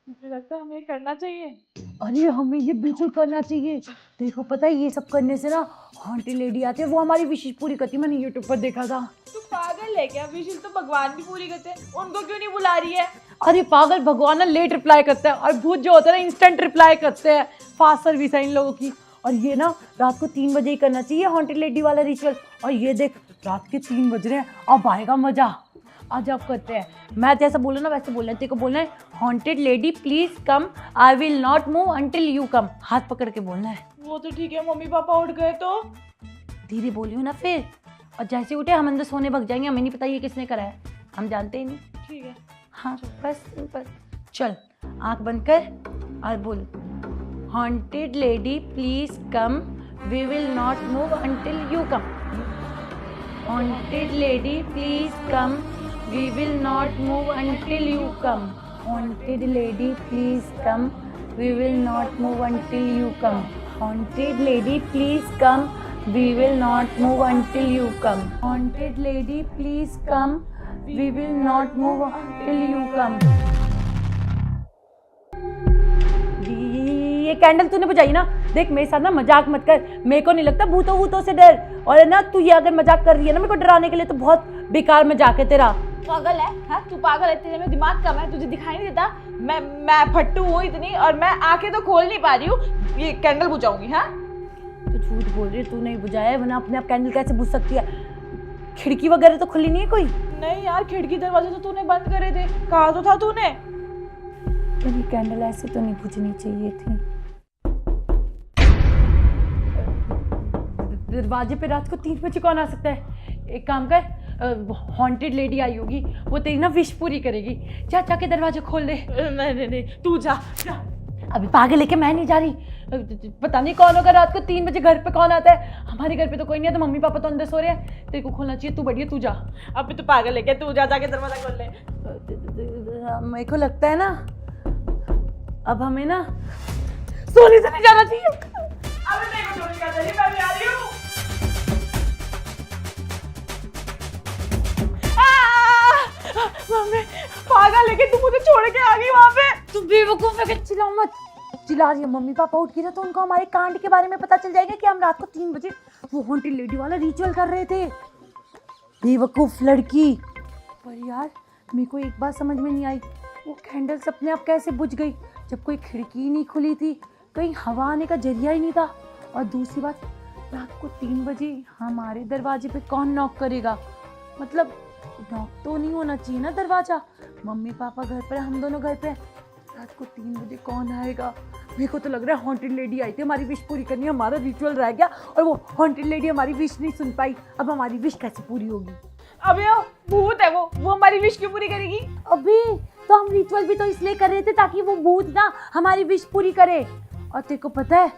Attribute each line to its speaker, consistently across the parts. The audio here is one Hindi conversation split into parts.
Speaker 1: मुझे लगता है हमें करना चाहिए।
Speaker 2: अरे हमें ये बिल्कुल करना चाहिए। देखो पता है ये सब करने से ना हॉन्टेड लेडी आती है, वो हमारी विशेष पूरी करती है। मैंने यूट्यूब पर देखा था।
Speaker 1: तू पागल है क्या? विशेष तो भगवान भी पूरी करते हैं, उनको क्यों नहीं बुला रही है?
Speaker 2: अरे पागल, भगवान ना लेट रिप्लाई करता है और भूत जो होता है ना इंस्टेंट रिप्लाई करते हैं। फास्ट सर्विस है इन लोगों की। और ये ना रात को 3 बजे ही करना चाहिए हॉन्टेड लेडी वाला रिचुअल। और ये देख रात के 3 बज रहे हैं, अब आएगा मजा। आज अब करते हैं। मैं जैसा बोलूँ ना वैसे बोलना है। तेरे को बोलना है haunted lady please come, I will not move until you कम। हाथ पकड़ के बोलना है।
Speaker 1: वो तो ठीक है, मम्मी पापा उठ गए तो?
Speaker 2: धीरे बोलियो ना फिर। और जैसे उठे हम अंदर सोने भग जाएंगे, हमें नहीं पता ये किसने करा है, हम जानते ही नहीं।
Speaker 1: ठीक है।
Speaker 2: हाँ बस सिंपल। चल आंख बंद कर और बोल haunted lady please come, we will not move until you come. Haunted lady please come, we will not move until you come. Haunted lady please come, we will not move until you come. Haunted lady please come, we will not move until you come. Haunted lady please come, we will not move until you come. ये कैंडल तूने बुझाई ना? देख मेरे साथ ना मजाक मत कर, मेरे को नहीं लगता भूतों भूतों से डर। और है ना तू ये अगर मजाक कर रही है ना मेरे को डराने के लिए, तो बहुत बेकार मजाक है तेरा।
Speaker 1: पागल है? हाँ तू पागल है, तेरे में दिमाग कम है, तुझे दिखाई नहीं देता? मैं फट्टू हूँ इतनी, और मैं आंखें तो खोल नहीं पा रही हूँ। ये कैंडल बुझाऊंगी? हाँ
Speaker 2: तू झूठ बोल रही है, तू नहीं बुझाया है, वरना अपने आप कैंडल कैसे बुझ सकती है? खिड़की वगैरह तो खुली नहीं है कोई?
Speaker 1: नहीं यार, खिड़की दरवाजे तो तूने बंद करे थे, कहा तो था तूने।
Speaker 2: ये कैंडल ऐसे तो नहीं बुझनी चाहिए थी। दरवाजे पे रात को 3 बजे कौन आ सकता है? एक काम कर, हॉन्टेड लेडी आई होगी, वो तेरी ना विश पूरी करेगी। जा जाके दरवाजा खोल दे।
Speaker 1: नहीं तू जा।
Speaker 2: अभी पागल लेके मैं नहीं जा रही। पता नहीं कौन होगा रात को 3 बजे घर पे कौन आता है। हमारे घर पे तो कोई नहीं है, तो मम्मी पापा तो अंदर सो रहे हैं। तेरे को खोलना चाहिए, तू बढ़िया तू जा।
Speaker 1: अभी तो पागल है क्या? तू जा, जाके दरवाजा खोल ले।
Speaker 2: मेरे को लगता है ना अब हमें ना सोने से नहीं जाना चाहिए।
Speaker 1: अबे मेरे को छोड़ के चली, मैं भी आ रही हूँ। मम्मी पागल है क्या? तू मुझे छोड़ के आ गई वहाँ पे?
Speaker 2: तुम बेवकूफ है, चिल्लाओ मत। चिल्ला रही है, मम्मी पापा उठ गए ना तो उनको हमारे कांड के बारे में पता चल जाएगा कि हम रात को 3 बजे वो हॉन्टेड लेडी वाला रिचुअल कर रहे थे। बेवकूफ लड़की। पर यार मेरे को एक बात समझ में नहीं आई, वो कैंडल्स अपने आप कैसे बुझ गई जब कोई खिड़की नहीं खुली थी, कहीं हवा आने का जरिया ही नहीं था। और दूसरी बात, रात को 3 बजे हमारे दरवाजे पे कौन नॉक करेगा? मतलब नॉक तो नहीं होना चाहिए ना दरवाजा। मम्मी पापा घर पर, हम दोनों घर पे, रात को 3 बजे कौन आएगा? मेरे को तो लग रहा है हॉन्टेड लेडी आई थी हमारी विश पूरी करनी, हमारा रिचुअल रह गया और वो हॉन्टेड लेडी हमारी विश नहीं सुन पाई। अब हमारी विश कैसे पूरी होगी?
Speaker 1: अबे भूत है वो हमारी विश क्यों पूरी करेगी?
Speaker 2: अभी तो हम रिचुअल भी तो इसलिए कर रहे थे ताकि वो भूत ना हमारी विश पूरी करे। और तेरे को पता है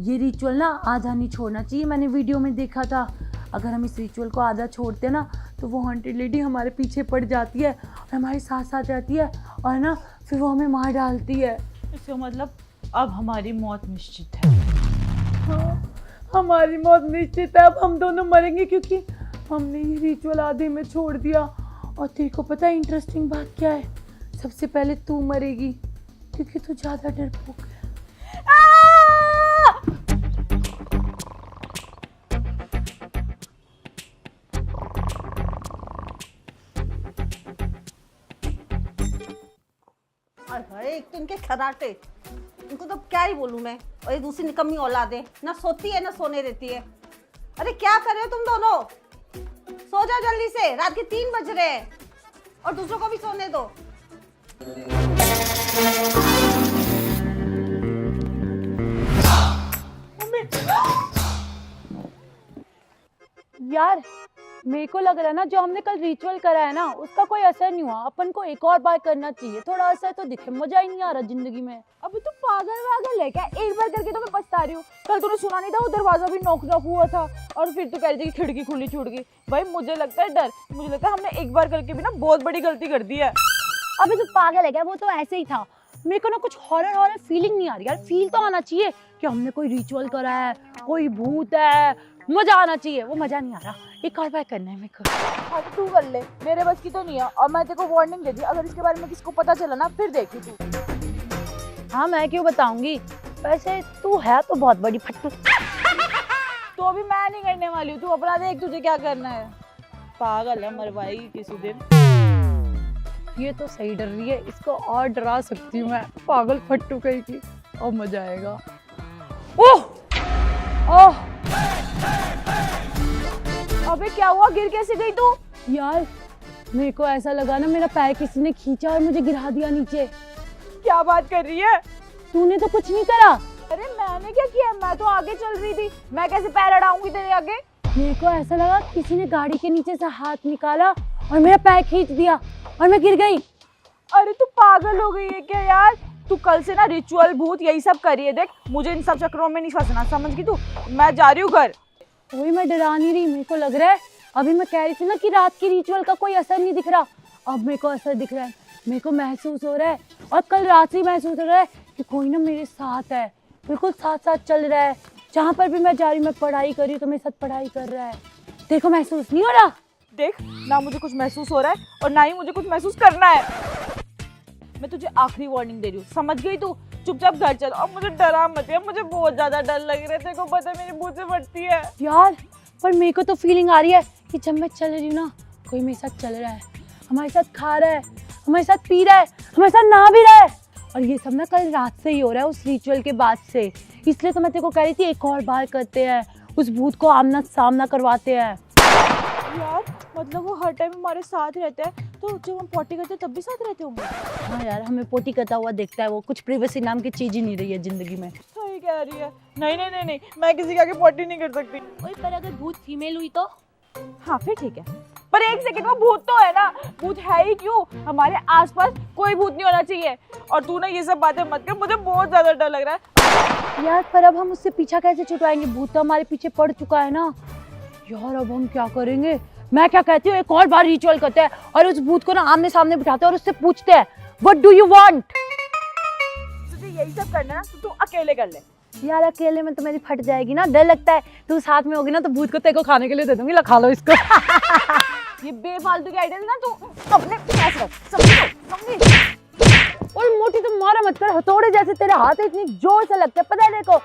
Speaker 2: ये रिचुअल ना आधा नहीं छोड़ना चाहिए। मैंने वीडियो में देखा था, अगर हम इस रिचुअल को आधा छोड़ते ना तो वो हॉन्टेड लेडी हमारे पीछे पड़ जाती है और हमारे साथ साथ रहती है और ना फिर वो हमें मार डालती है।
Speaker 1: इसका मतलब अब हमारी मौत निश्चित है।
Speaker 2: हाँ, हमारी मौत निश्चित है। अब हम दोनों मरेंगे क्योंकि हमने ये रिचुअल आधे में छोड़ दिया। और तेरे को पता है इंटरेस्टिंग बात क्या है? सबसे पहले तू मरेगी क्योंकि तू ज़्यादा डरपोक है।
Speaker 3: अरे एक तो इनके खराटे, इनको तो क्या ही बोलूं मैं। और ये दूसरी निकम्मी औलाद है, ना सोती है ना सोने देती है। अरे क्या कर रहे हो तुम दोनों? सो जाओ जल्दी से, रात के 3 बज रहे हैं और दूसरों को भी सोने दो।
Speaker 2: यार मेरे को लग रहा है ना जो हमने कल रिचुअल करा है ना उसका कोई असर नहीं हुआ। अपन को एक और बार करना चाहिए, थोड़ा असर तो दिखे। मजा ही नहीं आ रहा जिंदगी में।
Speaker 1: अभी तू पागल वागल है क्या? एक बार करके तो मैं पछता रही हूँ। कल तूने सुना नहीं था वो दरवाजा भी नॉक नॉक हुआ था और फिर तू कह रही थी कि खिड़की खुली छूट गई। भाई मुझे लगता है डर, मुझे लगता है हमने एक बार करके भी ना बहुत बड़ी गलती कर दी है।
Speaker 2: अबे तो पागल है क्या? वो तो ऐसे ही था। मेरे को ना कुछ हॉरर फीलिंग नहीं आ रही यार। फील तो आना चाहिए कि हमने कोई रिचुअल करा है, कोई भूत है, मजा आना चाहिए। वो मजा नहीं आ रहा। एक और बार करना है मेरे को।
Speaker 1: हाँ तो तू कर ले, मेरे बस की तो नहीं है। और मैं तेरे को वार्निंग दे दी, अगर इसके बारे में किसको पता चला ना फिर देखी तू।
Speaker 2: हाँ मैं क्यों बताऊंगी, वैसे तू है तो बहुत बड़ी फट्टू।
Speaker 1: तो अभी मैं नहीं करने वाली हूँ, तू अपना देख तुझे क्या करना है। पागल है, मरवाएगी किसी दिन।
Speaker 2: ये तो सही डर रही है, इसको और डरा सकती हूँ मैं। पागल फट्टू कहीं की, और मजा आएगा। ओह ओह
Speaker 1: अबे क्या हुआ, गिर कैसे गई तू?
Speaker 2: यार मेरे को ऐसा लगा ना मेरा पैर किसी ने खींचा और मुझे गिरा दिया नीचे।
Speaker 1: क्या बात कर रही है?
Speaker 2: तूने तो कुछ नहीं करा।
Speaker 1: अरे मैंने क्या किया, मैं तो आगे चल रही थी। मैं कैसे पैर अड़ाऊंगी तेरे आगे?
Speaker 2: मेरे को ऐसा लगा किसी ने गाड़ी के नीचे से हाथ निकाला और मेरा पैर खींच दिया और मैं गिर गई।
Speaker 1: अरे तू पागल हो गई है क्या यार? तू कल से ना रिचुअल भूत यही सब करी है। देख मुझे इन सब चक्करों में नहीं फंसना, समझ गई तू? मैं जा रही हूँ घर।
Speaker 2: वही मैं डरा नहीं रही, मेरे को लग रहा है अभी मैं कह रही थी ना कि रात की रिचुअल का कोई असर नहीं दिख रहा, अब मेरे को असर दिख रहा है। मेरे को महसूस हो रहा है और कल रात से महसूस हो रहा है कि कोई ना मेरे साथ है, बिल्कुल साथ साथ चल रहा है। जहाँ पर भी मैं जा रही हूँ, मैं पढ़ाई कर रही हूँ तो मेरे साथ पढ़ाई कर रहा है। तेरे को महसूस नहीं हो रहा?
Speaker 1: देख ना मुझे कुछ महसूस हो रहा है और ना ही मुझे कुछ महसूस करना है। मैं तुझे आखिरी वार्निंग दे रही हूँ, समझ गई तू? चुपचाप घर चल और मुझे डरा मत यार, मुझे बहुत ज्यादा डर लग रहा है। तेरे को पता है मेरी भूत से फटती है
Speaker 2: यार। पर मेरे को तो फीलिंग आ रही है कि जब मैं चल रही हूँ ना कोई मेरे साथ चल रहा है, हमारे साथ खा रहा है, हमारे साथ पी रहा है, हमारे साथ नहा भी रहा है। और ये सब ना कल रात से ही हो रहा है, उस रिचुअल के बाद से। इसलिए तो मैं तेरे को कह रही थी एक और बार करते हैं, उस भूत को आमना सामना करवाते हैं।
Speaker 1: यार। मतलब वो हर टाइम हमारे साथ रहता है, तो जब हम पॉटी करते हैं तब भी साथ रहते होंगे?
Speaker 2: हाँ यार, हमें पोटी करता हुआ देखता है वो। कुछ प्रिवेसी नाम की चीज ही नहीं रही है जिंदगी में।
Speaker 1: सही कह रही है। नहीं नहीं नहीं नहीं, मैं किसी के आगे पॉटी नहीं कर सकती।
Speaker 2: ओए पर अगर भूत फीमेल हुई तो?
Speaker 1: हाँ फिर ठीक है, पर एक सेकंड, वो भूत तो है ना। भूत है ही क्यों? हमारे आसपास कोई भूत नहीं होना चाहिए। और तू ना ये सब बातें मत कर, मुझे बहुत ज्यादा डर लग रहा है।
Speaker 2: यार पर अब हम उससे पीछा कैसे छुड़वाएंगे? भूत तो हमारे पीछे पड़ चुका है ना यार। अब हम क्या करेंगे? मैं क्या कहती हूँ एक और बार रिचुअल करते हैं और उस भूत को ना आमने सामने बिठाते हैं और उससे पूछते हैं व्हाट डू यू वांट।
Speaker 1: तुझे यही सब करना है तो तू अकेले कर ले।
Speaker 2: यार अकेले में तो मेरी फट जाएगी ना, डर लगता है। तू साथ में होगी ना तो भूत को तेरे को खाने के लिए दे दूंगी, ला खा लो इसको।
Speaker 1: ये बेफालतू के आइडिया ना तू अपने पास रख, समझी?
Speaker 2: और मोटी तुम मारा मत कर, हथौड़े जैसे तेरे हाथ इतनी जोर से लगते हैं, पता है देखो।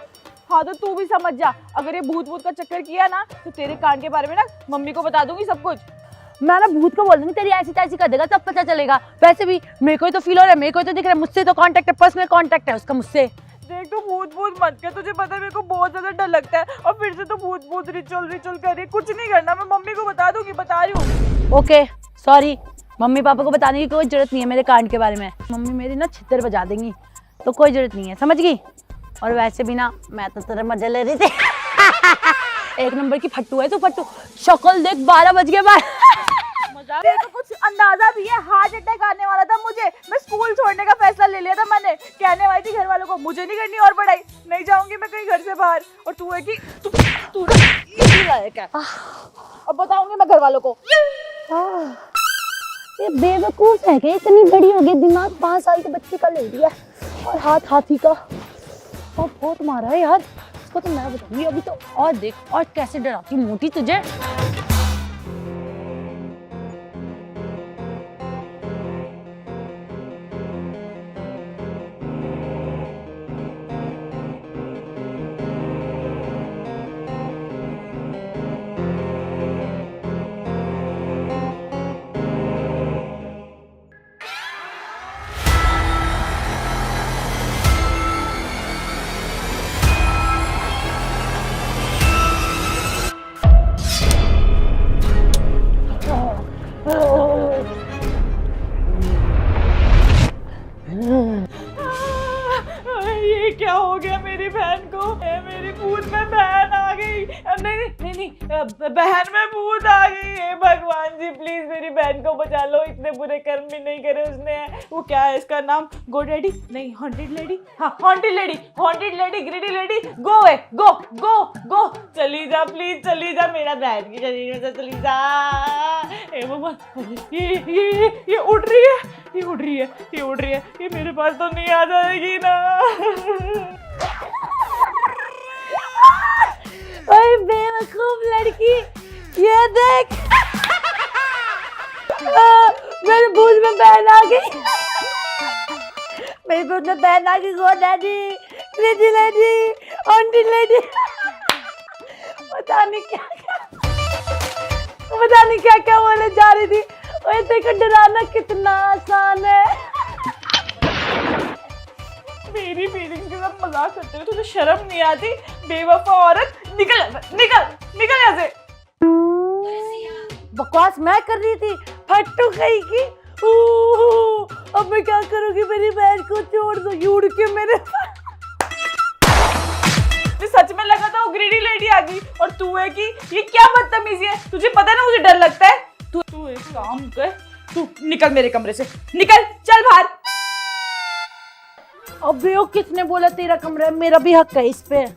Speaker 1: हाँ तो तू भी समझ जा, अगर ये भूत भूत का चक्कर किया ना तो तेरे कांड के बारे में ना मम्मी को बता दूंगी सब कुछ।
Speaker 2: मैं ना भूत को बोल दूंगी तेरी ऐसी तैसी कर देगा, तब पता चलेगा। वैसे भी मेरे को ही तो फील हो रहा है, मेरे को ही तो दिख रहा है। मुझसे तो कांटेक्ट है, पर्सनल कांटेक्ट है उसका मुझसे।
Speaker 1: देख तू भूत भूत मत कर, तुझे पता है मेरे को बहुत ज्यादा डर लगता है। और फिर से तो भूत भूत रिचुअल कर रही, कुछ नहीं करना। मैं मम्मी को बता दूंगी, बता रही हूँ।
Speaker 2: ओके सॉरी, मम्मी पापा को बताने की कोई जरूरत नहीं है मेरे कांड के बारे में। मम्मी मेरी ना छितर बजा देंगी, तो कोई जरूरत नहीं है, समझ गई? और वैसे भी ना मैं तो तेरा मजा ले रही थी। एक नंबर की फट्टू है तू, फट्टू। शक्ल देख, 12 बज गए बार।
Speaker 1: मेरे को कुछ अंदाजा भी है, हार्ट अटैक आने वाला था मुझे। मैं स्कूल छोड़ने का फैसला ले लिया था मैंने। कहने वाली थी घर वालों को मुझे नहीं करनी और पढ़ाई, नहीं जाऊंगी मैं कहीं घर से बाहर। और तू है कि तू ये लायक है। अब बताऊंगी मैं घर वालों को।
Speaker 2: ये बेवकूफ है क्या? इतनी बड़ी हो गई, दिमाग 5 साल के बच्चे का ले लिया और हाथ हाथी का। और बहुत मारा है यार इसको, तो मैं बताऊंगी अभी तो। और देख और कैसे डराती मोटी तुझे।
Speaker 1: ये क्या हो गया मेरी बहन को? मेरी भूत में बहन आ गई। नहीं नहीं नहीं बहन में भूत आ गई है। भगवान जी प्लीज मेरी बहन को बचा लो, इतने बुरे कर्म भी नहीं करे उसने। वो क्या है इसका नाम, गोडेडी नहीं हॉन्टेड लेडी, हाँ हॉन्टेड लेडी ग्रीडी लेडी, गो वे गो गो गो, चली जा प्लीज चली जा, मेरा बहन की शरीर में से चली जा। ए भगवान ये उड़ रही है, ये मेरे पास तो नहीं आ जाएगी ना।
Speaker 2: ओए बेवकूफ लड़की, ये देख मेरे भूत में बहन आ गई, मेरे भूत में बहन आ गई। Go daddy, crazy lady, aunty lady, पता नहीं क्या बोले जा रही थी। ओए देखो डराना कितना आसान है।
Speaker 1: मेरी फीलिंग के साथ मजाक करते हो, तुझे शर्म नहीं आती? बेवफा औरत, निकल यहाँ से।
Speaker 2: बकवास मैं कर रही थी, फट्टू कहीं की। अब मैं क्या करूंगी, मेरी बहन को छोड़ दो, उड़ के मेरे
Speaker 1: सच में लगा था वो ग्रीडी लेडी आ गई, और तू है कि ये क्या बदतमीजी है? तुझे पता है ना मुझे डर लगता है। तू एक काम कर, तू निकल मेरे कमरे से, निकल, चल बाहर।
Speaker 2: अबे वो किसने बोला तेरा कमरा है? मेरा भी हक है इस पे।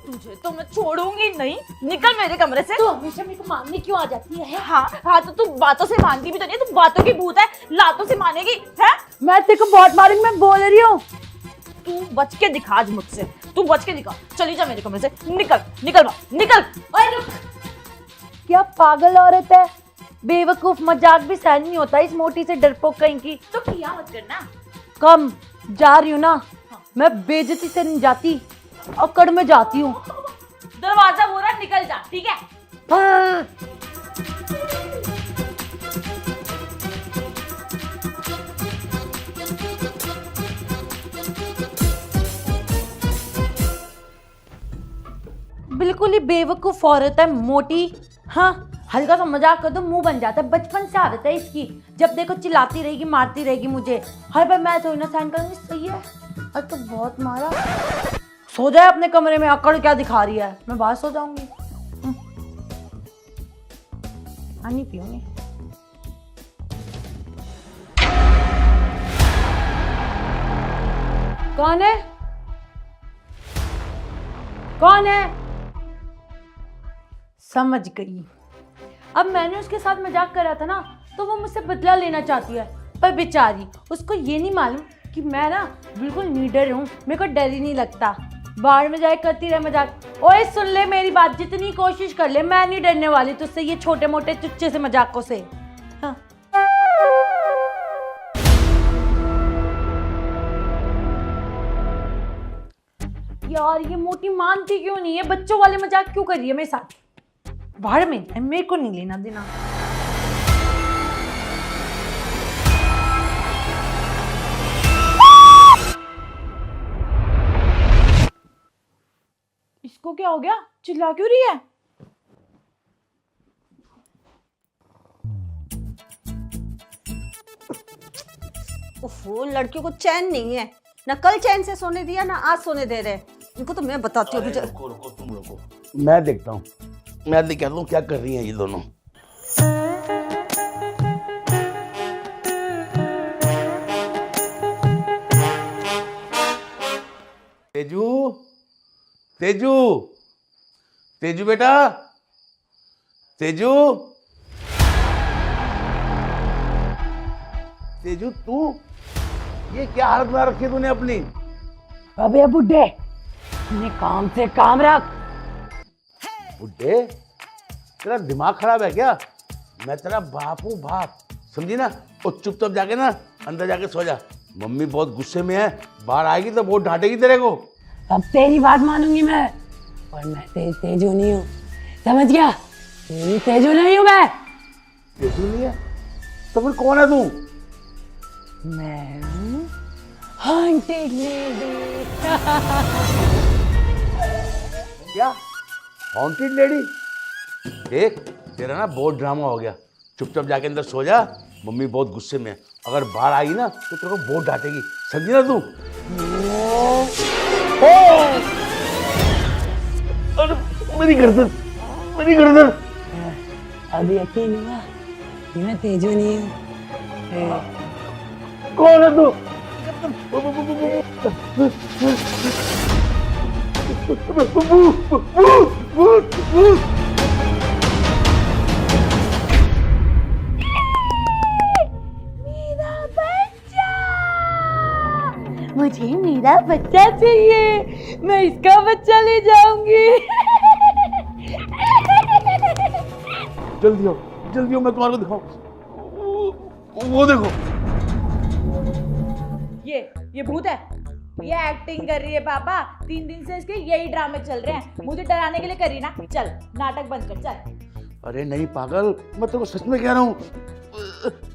Speaker 1: तुझे तो मैं छोड़ूंगी नहीं, निकल मेरे कमरे से।
Speaker 2: तू हमेशा मेरे को मारने क्यों आ जाती है?
Speaker 1: हाँ तो तू बातों से मानती भी तो नहीं, तू बातों की भूत है, लातों से मानेगी है?
Speaker 2: मैं तेरे को बहुत मारूंगी, मैं बोल रही हूँ।
Speaker 1: तू बच के दिखा आज मुझसे, तू बच के दिखा, चली जा मेरे कमरे से, निकल।
Speaker 2: ओए रुक, क्या पागल औरत है? बेवकूफ, मजाक भी सहन नहीं होता इस मोटी से डरपोक कहीं की।
Speaker 1: तो किया मत करना।
Speaker 2: कम जा रही हूँ ना, मैं बेइज्जती से नहीं जाती, अकड़ में जाती हूँ।
Speaker 1: दरवाजा बोला निकल जा, ठीक है?
Speaker 2: हाँ। बिल्कुल ही बेवकूफ औरत है मोटी। हाँ, हल्का सा मजाक कर दो मुंह बन जाता है। बचपन से आदत है इसकी, जब देखो चिल्लाती रहेगी, मारती रहेगी मुझे। हर बार मैं थोड़ी ना सहन करूंगी। सही है, अब तो बहुत मारा। सो जाए अपने कमरे में, अकड़ क्या दिखा रही है? मैं बाहर सो जाऊंगी। पानी पीऊंगी। कौन है? कौन है? समझ गई। अब मैंने उसके साथ मजाक करा था ना, तो वो मुझसे बदला लेना चाहती है, पर बेचारी उसको ये नहीं मालूम कि मैं ना बिल्कुल निडर हूँ, मेरे को डर ही नहीं लगता। बाहर में जाए करती रहे मजाक। ओए सुन ले मेरी बात, जितनी कोशिश कर ले, मैं नहीं डरने वाली तुझसे ये छोटे मोटे चुच्चे से मजाकों से। हाँ। यार ये मोटी मानती क्यों नहीं है? बच्चों वाले मजाक क्यों कर रही है मेरे साथ? बाहर में मेरे को नहीं लेना देना।
Speaker 1: इसको क्या हो गया, चिल्ला क्यों रही है?
Speaker 3: ओहो, लड़कियों को चैन नहीं है ना, कल चैन से सोने दिया ना आज सोने दे रहे। इनको तो मैं बताती हूँ।
Speaker 4: रुको तुम रुको, मैं देखता हूँ, मैं दिखाता हूँ क्या कर रही हैं ये दोनों। तेजू, तेजू, तेजू बेटा, तेजू, तेजू तू ये क्या हालत बना रखी है तूने अपनी?
Speaker 2: अबे बुड्ढे, अपने काम से काम रख।
Speaker 4: बुड्ढे, तेरा दिमाग खराब है क्या? मैं तेरा बाप हूँ, बाप, समझी ना? और चुपचाप जाके ना अंदर जाके सो जा। मम्मी बहुत गुस्से में है, बाहर आएगी तो बहुत डांटेगी तेरे को।
Speaker 2: अब तेरी बात मानूंगी मैं, और मैं तेजू नहीं हूँ, समझ गया? तेजू नहीं हूँ मैं।
Speaker 4: तेजू नहीं है तो फिर कौन है तू?
Speaker 2: मैं हॉन्टेड लेडी।
Speaker 4: क्या हॉन्टेड लेडी? देख तेरा ना बहुत ड्रामा हो गया, चुपचाप जाके अंदर सो जा। मम्मी बहुत गुस्से में है, अगर बाहर आई ना तो तेरे को बहुत डांटेगी, समझी ना तू? अरे मेरी गर्दन। मेरी गर्दन।
Speaker 2: अभी यकीन हुआ कि मैं तेजू नहीं हूँ।
Speaker 4: कौन है तू?
Speaker 2: मुझे मेरा बच्चा चाहिए, मैं इसका बच्चा ले जाऊंगी।
Speaker 4: जल्दी हो, मैं तुम्हारे को दिखाऊं। वो देखो,
Speaker 1: ये भूत है। ये एक्टिंग कर रही है पापा। 3 दिन से इसके यही ड्रामे चल रहे हैं। मुझे डराने के लिए कर रही ना। चल नाटक बंद कर चल।
Speaker 4: अरे नहीं पागल, मैं तेरे को सच में कह रहा हूँ,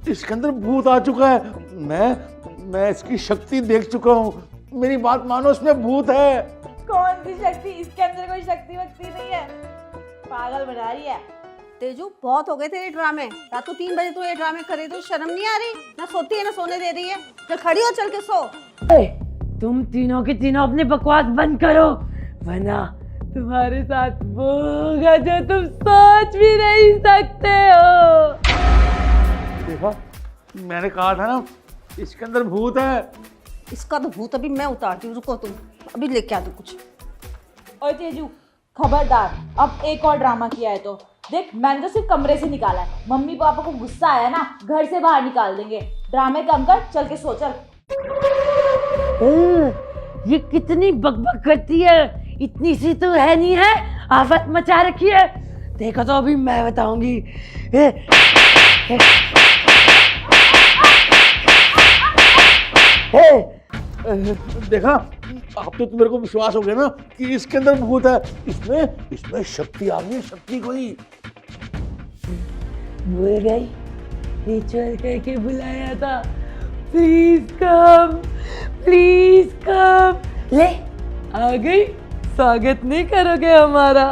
Speaker 4: इसके अंदर भूत आ चुका है। मैं इसकी शक्ति देख चुका हूँ। मेरी बात मानो, इसमें भूत है।
Speaker 1: कौन सी शक्ति? इसके अंदर कोई शक्ति वक्ति नहीं है। पागल बना रही है।
Speaker 3: तेजू बहुत हो गए तेरे ड्रामे। रात को 3 बजे तू ये ड्रामे करे तो शर्म नहीं आ रही? ना सोती है ना सोने दे रही है। चल खड़ी हो, चल के सो।
Speaker 2: तुम तीनों के तीनों अपनी बकवास बंद करो, वरना तुम्हारे साथ वो होगा जो तुम सोच भी नहीं सकते हो।
Speaker 4: देखा, मैंने कहा था ना, इसके अंदर भूत है।
Speaker 3: इसका तो भूत अभी मैं उतारती हूँ, रुको तुम, अभी लेके आती कुछ।
Speaker 1: ओए तेजू, खबरदार, अब एक और ड्रामा किया है तो देख, मैंने तो सिर्फ कमरे से निकाला है। मम्मी पापा को गुस्सा आया ना, घर से बाहर निकाल देंगे। ड्रामे कम कर, चल के सो चल।
Speaker 2: ये कितनी बकबक करती है, इतनी सी तो है नहीं है, आफत मचा रखी है। देखो तो अभी मैं बताऊंगी।
Speaker 4: देखा, अब तो मेरे को विश्वास हो गया ना कि इसके अंदर भूत है। इसमें शक्ति आ गई, शक्ति कोई।
Speaker 2: भूल गई, रिचुअल करके बुलाया था। Please come, please come. ले आ गई, स्वागत नहीं करोगे हमारा?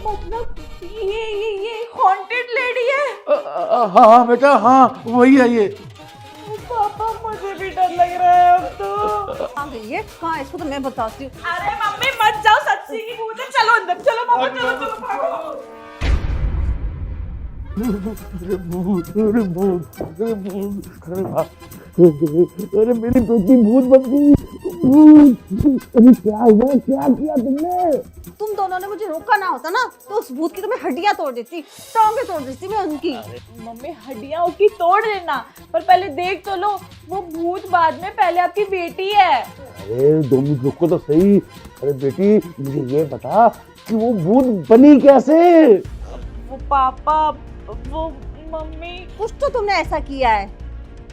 Speaker 1: मतलब ये हॉन्टेड लेडी है।
Speaker 4: हाँ बेटा, हाँ वही है ये।
Speaker 1: पापा मुझे भी डर लग रहा है अब तो।
Speaker 3: कहाँ गई है? कहाँ है? इसको तो मैं बताती हूँ।
Speaker 1: अरे मम्मी मत जाओ, सच्ची की भूत है। चलो अंदर, चलो पापा, चलो भागो।
Speaker 4: अरे भूत, अरे भूत, अरे भूत, अरे बाप, अरे मेरी बेटी भूत बन गई। भूत, अरे क्या हुआ, क्या किया तुमने?
Speaker 3: तुम दोनों ने मुझे रोका ना होता ना, तो उस भूत की तो मैं हड्डियां तोड़ देती, टांगे तोड़ देती मैं उनकी।
Speaker 1: मम्मी हड्डियां उसकी तोड़ देना, पर पहले देख तो लो, वो भूत बाद में, पहले आपकी बेटी है।
Speaker 4: अरे 2 मिनट रुको तो सही। अरे बेटी, मुझे ये बता कि वो भूत बनी कैसे?
Speaker 1: वो पापा, वो मम्मी।
Speaker 3: कुछ तो तुमने ऐसा किया है,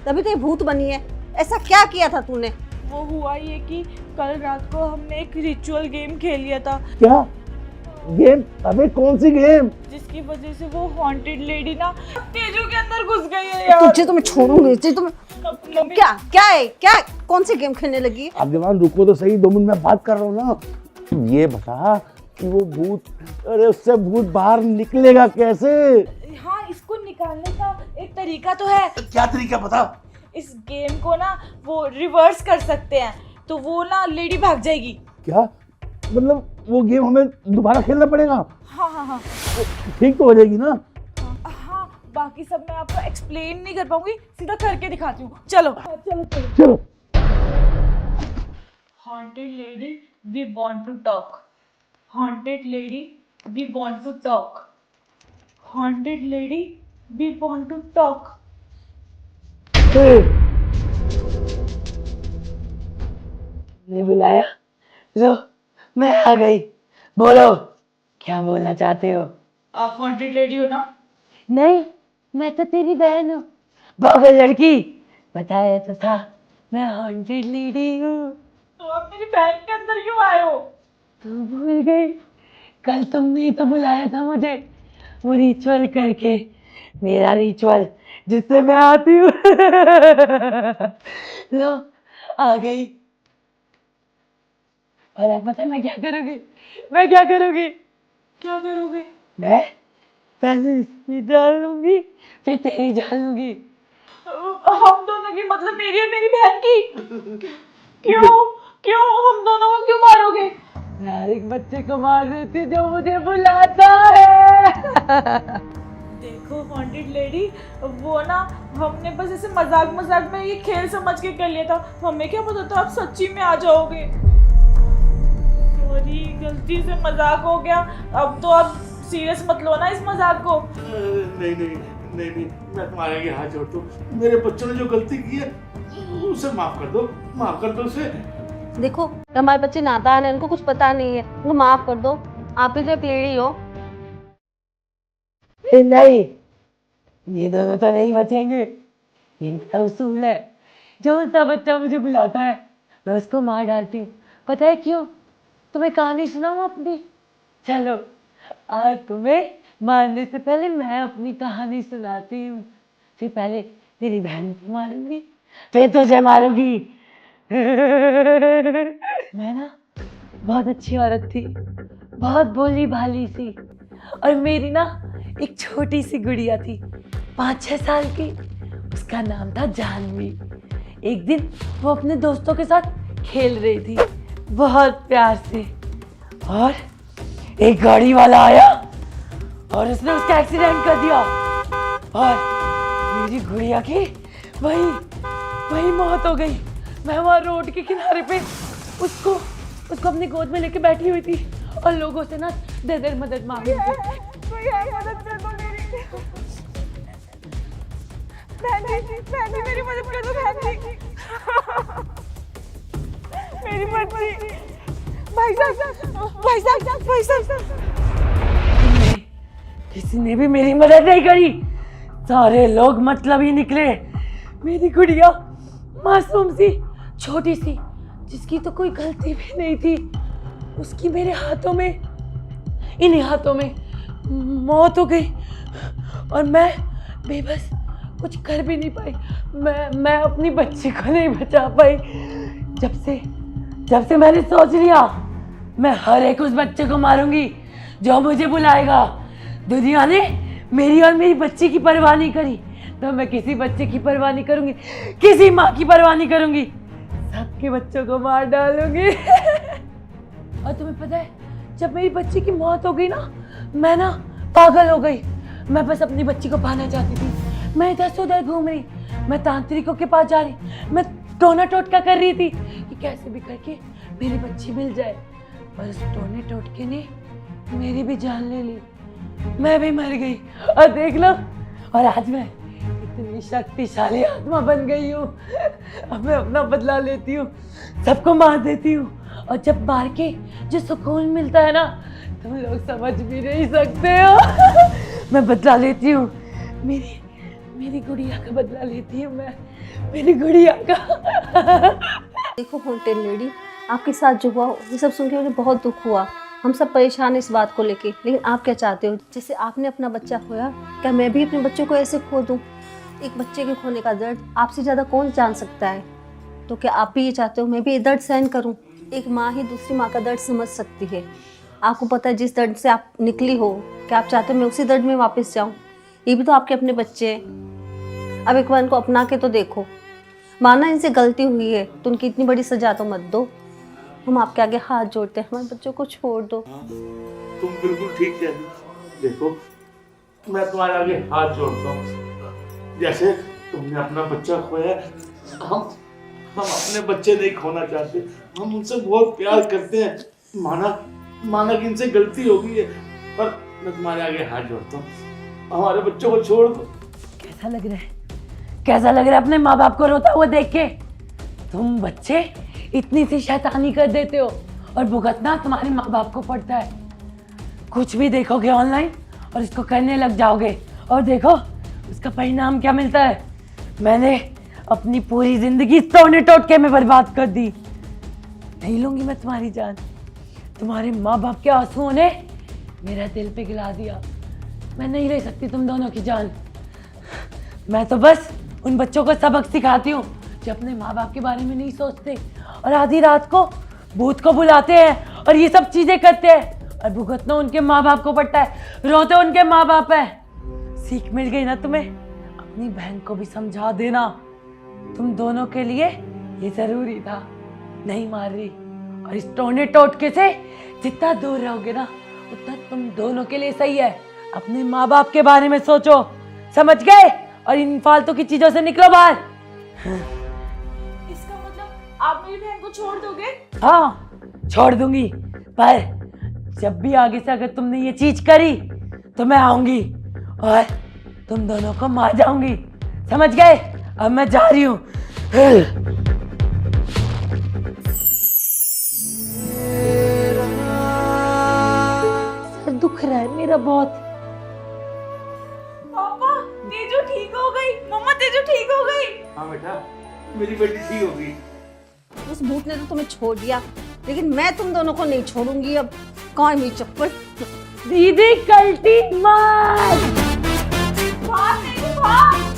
Speaker 3: तभी तो ये भूत बनी है। ऐसा क्या किया था तूने?
Speaker 1: वो हुआ ये कि कल रात को हमने एक रिचुअल गेम खेल लिया था।
Speaker 4: क्या गेम? अबे कौन सी गेम?
Speaker 1: जिसकी वजह से वो हॉन्टेड लेडी ना तेजू के अंदर घुस गई है यार।
Speaker 3: तुझे तो मैं छोड़ूंगी, तुझे तो मैं...
Speaker 1: मम्मी,
Speaker 3: क्या है? क्या कौन सी गेम खेलने लगी?
Speaker 4: आगे रुको तो सही, 2 मिनट में बात कर रहा हूँ ना। ये बता कि वो भूत, अरे उससे भूत बाहर निकलेगा कैसे?
Speaker 1: हाँ, इसको निकालने का एक तरीका तो है।
Speaker 4: क्या तरीका बता?
Speaker 1: इस गेम को ना वो रिवर्स कर सकते हैं, तो वो ना लेडी भाग जाएगी।
Speaker 4: क्या मतलब वो गेम हमें दोबारा खेलना पड़ेगा?
Speaker 1: हाँ।
Speaker 4: ठीक तो हो जाएगी ना?
Speaker 1: हाँ, बाकी सब मैं आपको एक्सप्लेन नहीं कर पाऊंगी, सीधा करके दिखाती हूँ। चलो।
Speaker 4: चलो।
Speaker 1: Haunted lady, we want to talk. Haunted lady, we want to talk. Haunted lady, we want to talk.
Speaker 2: नहीं बुलाया? लो, मैं आ गई। बोलो, क्या बोलना चाहते हो?
Speaker 1: आप haunted lady हो ना?
Speaker 2: नहीं, मैं तो तेरी बहन हूँ। पागल लड़की, बताया तो था, मैं हॉन्टेड लेडी हूँ।
Speaker 1: तो आप मेरी बहन के अंदर क्यों आए हो?
Speaker 2: तू भूल गई? कल तुमने ही तो बुलाया था मुझे, वो रिचुअल करके, मेरा रिचुअल जिससे मैं आती हूँ। लो, आ गई। और अब पता है मैं क्या करूँगी? क्या करोगे? मैं पहले इसकी जान लूंगी, फिर तेरी जान लूंगी।
Speaker 1: हम दोनों की, मतलब मेरी और मेरी बहन की? क्यों हम दोनों को क्यों मारोगे?
Speaker 2: यार एक बच्चे को मार देती जो मुझे बुलाता है।
Speaker 1: देखो हॉन्टेड लेडी, वो ना हमने बस ऐसे मजाक मजाक में ये खेल समझ के कर लिया था, हमें क्या पता था आप सच्ची में आ जाओगे। सॉरी, गलती से मजाक हो गया, अब तो आप सीरियस मत लो ना इस मजाक को।
Speaker 4: नहीं नहीं नहीं नहीं, मैं तुम्हारे आगे हाथ जोड़ता हूँ। मेरे बच्चों ने जो गलती की है उसे माफ कर दो, माफ कर दो उसे।
Speaker 3: देखो हमारे बच्चे नादान है, उनको कुछ पता नहीं है, उनको माफ कर दो। आप ही तो एक लेडी हो।
Speaker 2: नहीं, ये दोनों तो नहीं बचेंगे। ये तो उसूल है, जो सा बच्चा मुझे बुलाता है मैं उसको मार डालती हूँ। पता है क्यों? तुम्हें कहानी सुनाऊँ अपनी? चलो आज तुम्हें मारने से पहले मैं अपनी कहानी सुनाती हूँ। फिर पहले तेरी बहन को मारूंगी, फिर तुझे मारूंगी। मैं ना बहुत अच्छी औरत थी, बहुत भोली भाली सी, और मेरी ना एक छोटी सी गुड़िया थी 5-6 साल की। उसका नाम था जानवी। एक दिन वो अपने दोस्तों के साथ खेल रही थी बहुत प्यार से, और एक गाड़ी वाला आया और उसने उसका एक्सीडेंट कर दिया, और मेरी गुड़िया की वही मौत हो गई। मैं वहाँ रोड के किनारे पे उसको अपनी गोद में लेके बैठी हुई थी और लोगों से ना दे मदद मांग रही थी।
Speaker 1: मदद कर दो मेरी। बहन जी मेरी मदद कर दो बहन जी। मेरी बच्ची। भाई साहब।
Speaker 2: किसी ने भी मेरी मदद नहीं करी, सारे लोग मतलब ही निकले। मेरी गुड़िया मासूम सी, छोटी सी, जिसकी तो कोई गलती भी नहीं थी, उसकी मेरे हाथों में, इन्हीं हाथों में मौत हो गई, और मैं बेबस कुछ कर भी नहीं पाई। मैं अपनी बच्ची को नहीं बचा पाई। जब से मैंने सोच लिया मैं हर एक उस बच्चे को मारूंगी जो मुझे बुलाएगा। दुनिया ने मेरी और मेरी बच्ची की परवाह नहीं करी, तो मैं किसी बच्चे की परवाह नहीं करूंगी, किसी माँ की परवाह नहीं करूंगी, सबके बच्चों को मार डालूंगी। और तुम्हें पता है, जब मेरी बच्ची की मौत हो गई ना, मैं ना पागल हो गई। मैं बस अपनी बच्ची को पाना चाहती थी। मैं इधर से उधर घूम रही, मैं तांत्रिकों के पास जा रही, मैं टोना टोटका कर रही थी कि कैसे भी करके मेरी बच्ची मिल जाए, पर उस टोने टोटके ने मेरी भी जान ले ली। मैं भी मर गई, और देख लो, और आज मैं इतनी शक्तिशाली आत्मा बन गई हूँ। अब मैं अपना बदला लेती हूँ, सबको मार देती हूँ, और जब मार के जो सुकून मिलता है ना, तुम लोग समझ भी नहीं सकते हो। मैं बदला लेती हूँ, मेरी गुड़िया का बदला लेती हूँ मैं, मेरी गुड़िया का।
Speaker 3: देखो हॉन्टेड लेडी, आपके साथ जो हुआ ये सब सुन के मुझे बहुत दुख हुआ। हम सब परेशान हैं इस बात को लेके, लेकिन आप क्या चाहते हो? जैसे आपने अपना बच्चा खोया, क्या मैं भी अपने बच्चों को ऐसे खो दूँ? एक बच्चे के खोने का दर्द आपसे ज़्यादा कौन जान सकता है? तो क्या आप भी ये चाहते हो मैं भी ये दर्द सहन करूँ? एक माँ ही दूसरी माँ का दर्द समझ सकती है। आपको पता है जिस दर्द से आप निकली हो, क्या आप चाहते हो मैं उसी दर्द में वापस जाऊँ? ये भी तो आपके अपने बच्चे हैं। अब एक बार इनको अपना के तो देखो। माना इनसे गलती हुई है तो उनकी इतनी बड़ी सजा तो मत दो। हम आपके आगे हाथ जोड़ते हैं, हमारे बच्चों को छोड़ दो।
Speaker 4: तुम बिल्कुल ठीक कह रही हो। देखो मैं तुम्हारे आगे हाथ जोड़ता हूँ। जैसे तुमने अपना बच्चा खोया, हम अपने बच्चे नहीं खोना चाहते, हम उनसे बहुत प्यार करते हैं। माना कि इनसे गलती हो गई है, पर मैं तुम्हारे आगे हाथ जोड़ता हूँ, हमारे बच्चों को छोड़ दो।
Speaker 2: कैसा लग रहा है? कैसा लग रहा है अपने माँ बाप को रोता हुआ देख के? तुम बच्चे इतनी सी शैतानी कर देते हो, और भुगतना तुम्हारे माँ बाप को पड़ता है। कुछ भी देखोगे ऑनलाइन और इसको करने लग जाओगे, और देखो उसका परिणाम क्या मिलता है। मैंने अपनी पूरी जिंदगी टोने टोटके में बर्बाद कर दी। नहीं लूंगी मैं तुम्हारी जान। तुम्हारे माँ बाप के आंसुओं ने मेरा दिल पिघला दिया। मैं नहीं ले सकती तुम दोनों की जान। मैं तो बस उन बच्चों को सबक सिखाती हूँ जो अपने माँ बाप के बारे में नहीं सोचते, और आधी रात को भूत को बुलाते हैं और ये सब चीजें करते हैं, और भुगतना उनके माँ बाप को पड़ता है, रोते उनके माँ बाप है। सीख मिल गई ना तुम्हें? अपनी बहन को भी समझा देना, तुम दोनों के लिए ये जरूरी था। नहीं मार रही, और इस टोने टोटके से जितना दूर रहोगे ना उतना तुम दोनों के लिए सही है। अपने माँ बाप के बारे में सोचो, समझ गए? और इन फालतू की चीजों से निकलो बाहर।
Speaker 1: इसका मतलब आप मेरी बहन को छोड़ दोगे?
Speaker 2: हाँ छोड़ दूंगी, पर जब भी आगे से अगर तुमने ये चीज करी तो मैं आऊंगी और तुम दोनों को मार जाऊंगी, समझ गए? अब मैं जा रही हूँ। सर दुख रहा है मेरा बहुत।
Speaker 1: पापा तेजू ठीक हो गई, मम्मा तेजू ठीक हो गई।
Speaker 4: हाँ बेटा, मेरी बेटी ठीक हो गई।
Speaker 3: उस भूत ने तो तुम्हें छोड़ दिया, लेकिन मैं तुम दोनों को नहीं छोड़ूंगी। अब कौन मेरी चप्पल।
Speaker 2: दीदी कल्टी मार।
Speaker 1: भाग तेजू भाग।